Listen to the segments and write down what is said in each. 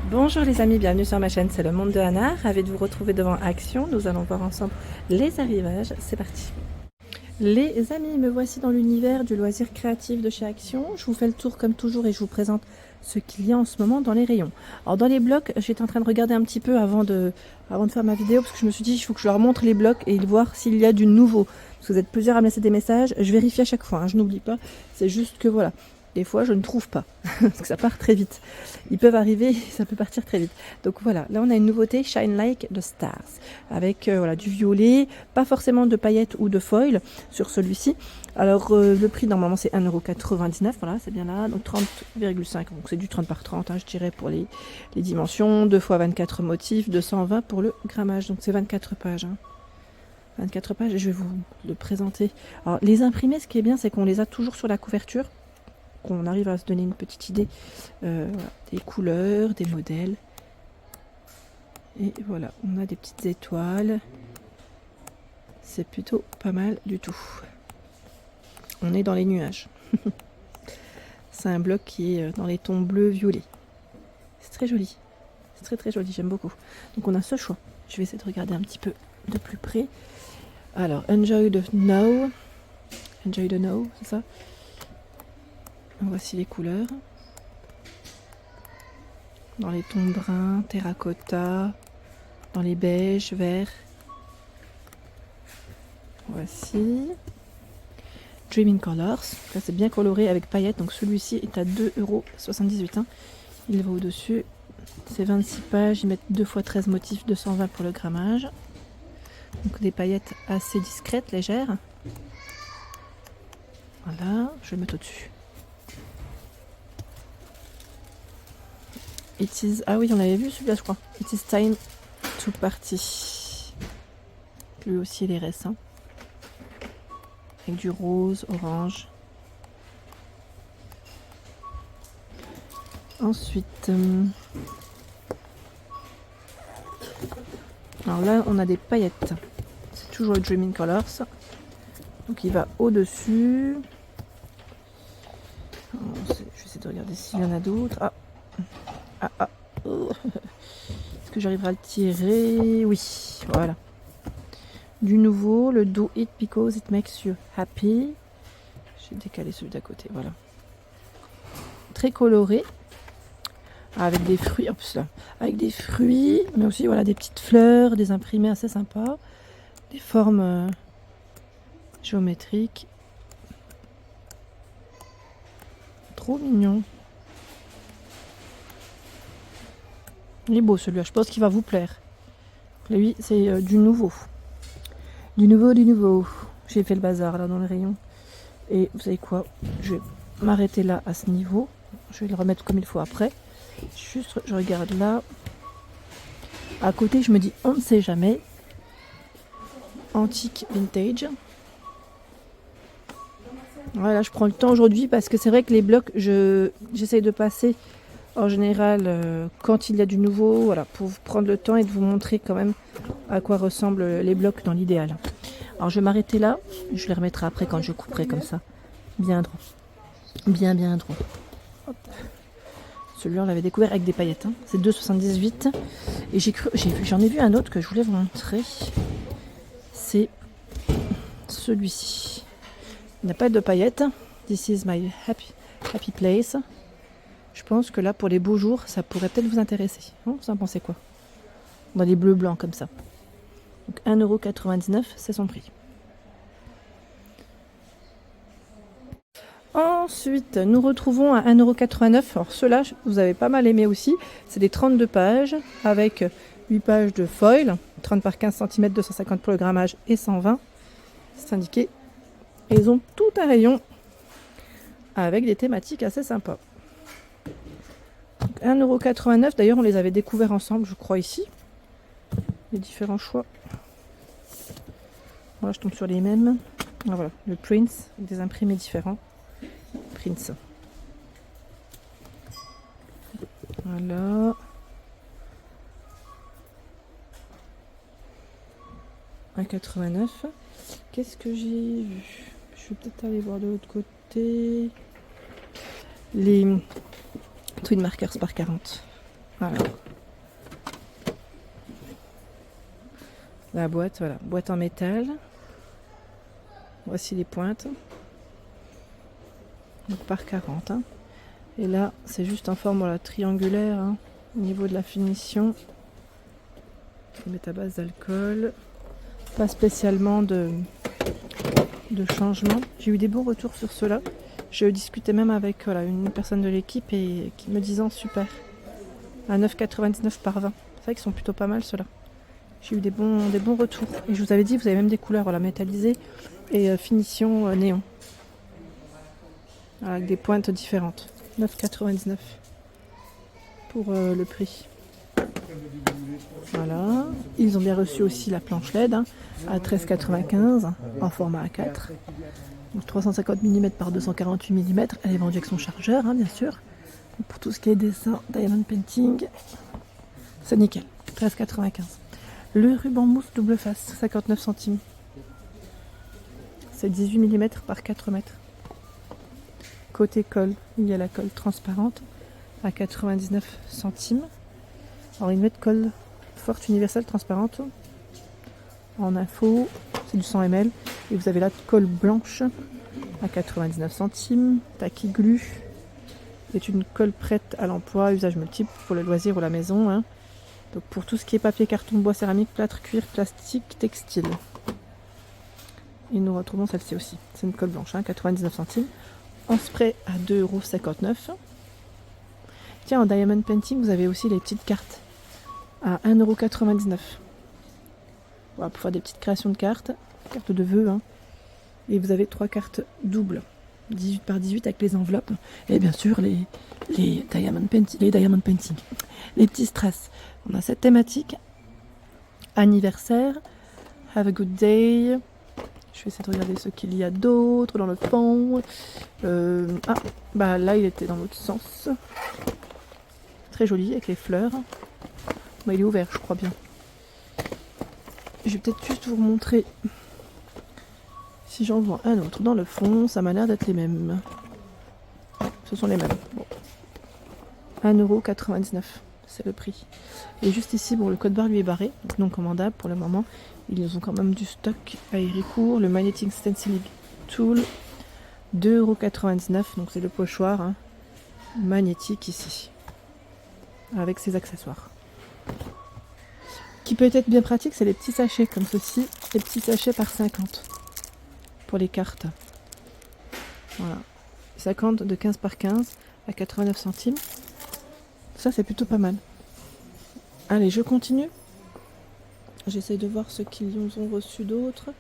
Bonjour les amis, bienvenue sur ma chaîne, c'est le monde de Hannah. Ravi de vous retrouver devant Action. Nous allons voir ensemble les arrivages. C'est parti. Les amis, me voici dans l'univers du loisir créatif de chez Action. Je vous fais le tour comme toujours et je vous présente ce qu'il y a en ce moment dans les rayons. Alors dans les blocs, j'étais en train de regarder un petit peu avant de faire ma vidéo parce que je me suis dit il faut que je leur montre les blocs et voir s'il y a du nouveau. Parce que vous êtes plusieurs à me laisser des messages, je vérifie à chaque fois, hein, je n'oublie pas. C'est juste que voilà, des fois je ne trouve pas parce que ça part très vite. Ils peuvent arriver, ça peut partir très vite. Donc voilà, là on a une nouveauté, Shine Like the Stars, avec voilà, du violet, pas forcément de paillettes ou de foil sur celui-ci. Alors le prix normalement c'est 1,99 €, voilà c'est bien là, donc 30,5, donc c'est du 30 par 30 hein, je dirais pour les dimensions, 2 x 24 motifs, 220 pour le grammage, donc c'est 24 pages. Hein. 24 pages et je vais vous le présenter. Alors les imprimés, ce qui est bien c'est qu'on les a toujours sur la couverture, qu'on arrive à se donner une petite idée voilà, des couleurs, des modèles. Et voilà, on a des petites étoiles. C'est plutôt pas mal du tout. On est dans les nuages. C'est un bloc qui est dans les tons bleu-violet. C'est très joli. C'est très très joli, j'aime beaucoup. Donc on a ce choix. Je vais essayer de regarder un petit peu de plus près. Alors, Enjoy the Now. Enjoy the Now, c'est ça? Voici les couleurs. Dans les tons bruns, terracotta, dans les beiges, verts. Voici. Dreaming Colors. Là, c'est bien coloré avec paillettes. Donc, celui-ci est à 2,78 €. Hein. Il va au-dessus. C'est 26 pages. Ils mettent 2 x 13 motifs, 220 pour le grammage. Donc, des paillettes assez discrètes, légères. Voilà. Je vais le mettre au-dessus. Ah oui, on avait vu celui-là, je crois. It is time to party. Lui aussi, il est récent. Avec du rose, orange. Ensuite, alors là, on a des paillettes. C'est toujours le Dreaming Colors. Donc, il va au-dessus. Je vais essayer de regarder s'il y en a d'autres. Oh. Est-ce que j'arriverai à le tirer? Oui, voilà. Du nouveau, le Do It Because It Makes You Happy. J'ai décalé celui d'à côté, voilà. Très coloré. Avec des fruits, avec des fruits, mais aussi voilà, des petites fleurs, des imprimés assez sympas. Des formes géométriques. Trop mignon. Il est beau celui-là, je pense qu'il va vous plaire. Lui, c'est du nouveau. Du nouveau. J'ai fait le bazar là dans le rayon. Et vous savez quoi? Je vais m'arrêter là à ce niveau. Je vais le remettre comme il faut après. Juste, je regarde là. À côté, je me dis, on ne sait jamais. Antique vintage. Voilà, je prends le temps aujourd'hui parce que c'est vrai que les blocs, j'essaye de passer en général quand il y a du nouveau, voilà, pour prendre le temps et de vous montrer quand même à quoi ressemblent les blocs dans l'idéal. Alors je vais m'arrêter là, je les remettrai après quand je couperai comme ça. Bien droit. Bien droit. Hop. Celui-là on l'avait découvert avec des paillettes. Hein. C'est 2,78. Et j'en ai vu un autre que je voulais vous montrer. C'est celui-ci. Il n'a pas de paillettes. This is my happy place. Je pense que là, pour les beaux jours, ça pourrait peut-être vous intéresser. Vous en pensez quoi? Dans les bleus blancs comme ça. Donc 1,99 €, c'est son prix. Ensuite, nous retrouvons à 1,89 €. Alors ceux-là, vous avez pas mal aimé aussi. C'est des 32 pages avec 8 pages de foil. 30 par 15 cm, 250 pour le grammage et 120. C'est indiqué. Et ils ont tout un rayon avec des thématiques assez sympas. 1,89 €. D'ailleurs, on les avait découverts ensemble, je crois, ici. Les différents choix. Voilà, je tombe sur les mêmes. Ah, voilà, le Prince, avec des imprimés différents. Prince. Voilà. 1,89 €. Qu'est-ce que j'ai vu? Je vais peut-être aller voir de l'autre côté. Les Twin Markers par 40. Voilà. La boîte, voilà, boîte en métal. Voici les pointes. Donc par 40. Hein. Et là, c'est juste en forme voilà, triangulaire hein, au niveau de la finition. On met à base d'alcool. Pas spécialement de changement. J'ai eu des bons retours sur cela. Je discutais même avec voilà, une personne de l'équipe et qui me disant super. À 9,99 par 20. C'est vrai qu'ils sont plutôt pas mal ceux-là. J'ai eu des bons retours. Et je vous avais dit, vous avez même des couleurs voilà, métallisées et finition néon. Avec des pointes différentes. 9,99 pour le prix. Voilà. Ils ont bien reçu aussi la planche LED hein, à 13,95 en format A4. Donc 350 mm par 248 mm. Elle est vendue avec son chargeur, hein, bien sûr. Donc pour tout ce qui est dessin, diamond painting, c'est nickel. 13,95. Le ruban mousse double face, 59 centimes. C'est 18 mm par 4 mètres. Côté colle, il y a la colle transparente à 99 centimes. Alors une mètre colle forte universelle transparente en info, c'est du 100 ml. Et vous avez la colle blanche à 99 centimes. Tacky Glue est une colle prête à l'emploi, usage multiple pour le loisir ou la maison. Hein. Donc pour tout ce qui est papier, carton, bois, céramique, plâtre, cuir, plastique, textile. Et nous retrouvons celle-ci aussi. C'est une colle blanche, hein, 99 centimes. En spray à 2,59 €. Tiens, en diamond painting, vous avez aussi les petites cartes à 1,99 €. Voilà, pour faire des petites créations de cartes de vœux. Hein. Et vous avez 3 cartes doubles, 18 par 18 avec les enveloppes. Et bien sûr, les diamond painting, les petits strass. On a cette thématique anniversaire, have a good day. Je vais essayer de regarder ce qu'il y a d'autre dans le fond. Bah là il était dans l'autre sens. Très joli avec les fleurs. Bah, il est ouvert je crois bien. Je vais peut-être juste vous montrer si j'en vois un autre dans le fond. Ça m'a l'air d'être les mêmes. Ce sont les mêmes. Bon. 1,99 €, c'est le prix. Et juste ici, bon, le code barre lui est barré, donc non commandable pour le moment. Ils ont quand même du stock à Héricourt. Le Magnetic Stenciling Tool, 2,99 €. Donc c'est le pochoir hein, magnétique ici, avec ses accessoires. Qui peut être bien pratique, c'est les petits sachets comme ceci. Les petits sachets par 50 pour les cartes. Voilà. 50 de 15 par 15 à 89 centimes. Ça c'est plutôt pas mal. Allez, je continue. J'essaie de voir ce qu'ils ont reçu d'autres.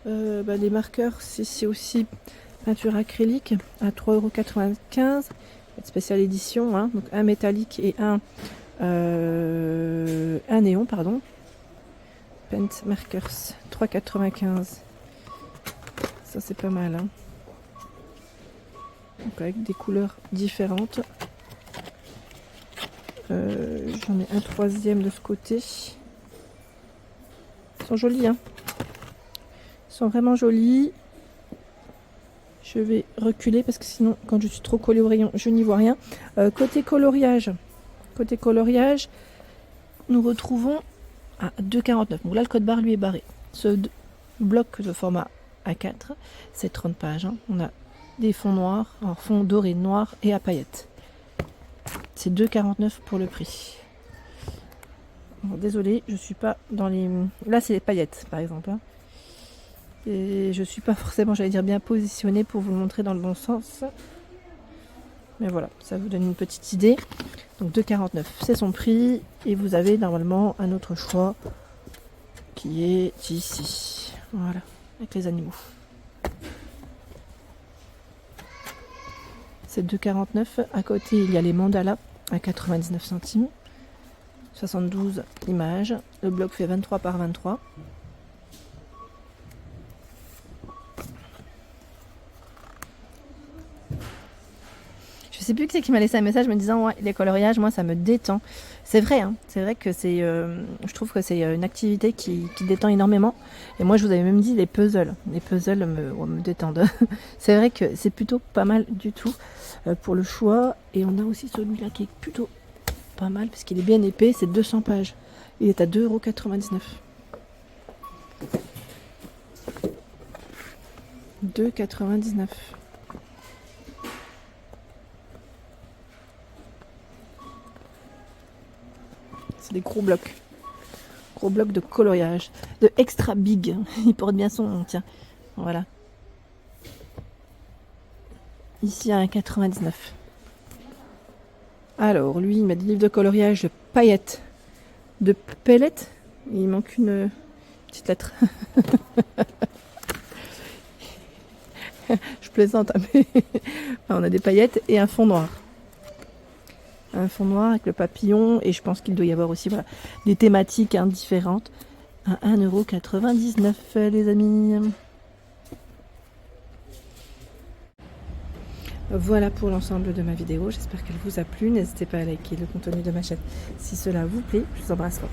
Les marqueurs, c'est aussi peinture acrylique à 3,95 €. Spéciale édition, hein, donc un métallique et un néon, pardon. Paint Markers, 3,95 €. Ça c'est pas mal. Hein. Donc avec des couleurs différentes. J'en ai un troisième de ce côté. Ils sont jolis, hein. Ils sont vraiment jolis. Je vais reculer parce que sinon, quand je suis trop collée au rayon, je n'y vois rien. Côté coloriage, nous retrouvons à 2,49 €. Donc là, le code barre lui est barré. Ce bloc de format A4, c'est 30 pages. Hein. On a des fonds noirs, en fond doré, noir et à paillettes. C'est 2,49 € pour le prix. Bon, désolée, je suis pas dans les... Là, c'est les paillettes, par exemple. Hein. Et je suis pas forcément, j'allais dire, bien positionnée pour vous le montrer dans le bon sens. Mais voilà, ça vous donne une petite idée. Donc 2,49 €, c'est son prix. Et vous avez normalement un autre choix qui est ici. Voilà, avec les animaux. C'est 2,49 €. À côté, il y a les mandalas à 99 centimes. 72 images. Le bloc fait 23 par 23. Je sais plus qui c'est qui m'a laissé un message me disant ouais, les coloriages, moi ça me détend. C'est vrai, hein, c'est vrai que c'est, je trouve que c'est une activité qui détend énormément. Et moi je vous avais même dit les puzzles me détendent. C'est vrai que c'est plutôt pas mal du tout pour le choix. Et on a aussi celui-là qui est plutôt pas mal parce qu'il est bien épais, c'est 200 pages. Il est à 2,99 €. 2,99 €. C'est des gros blocs. Gros blocs de coloriage. De extra big. Il porte bien son nom, tiens. Voilà. Ici à 1,99 €. Alors, lui, il met des livres de coloriage de paillettes. De pellettes. Il manque une petite lettre. Je plaisante, mais on a des paillettes et un fond noir. Un fond noir avec le papillon, et je pense qu'il doit y avoir aussi voilà, des thématiques différentes. À 1,99 €, les amis. Voilà pour l'ensemble de ma vidéo. J'espère qu'elle vous a plu. N'hésitez pas à liker le contenu de ma chaîne si cela vous plaît. Je vous embrasse fort.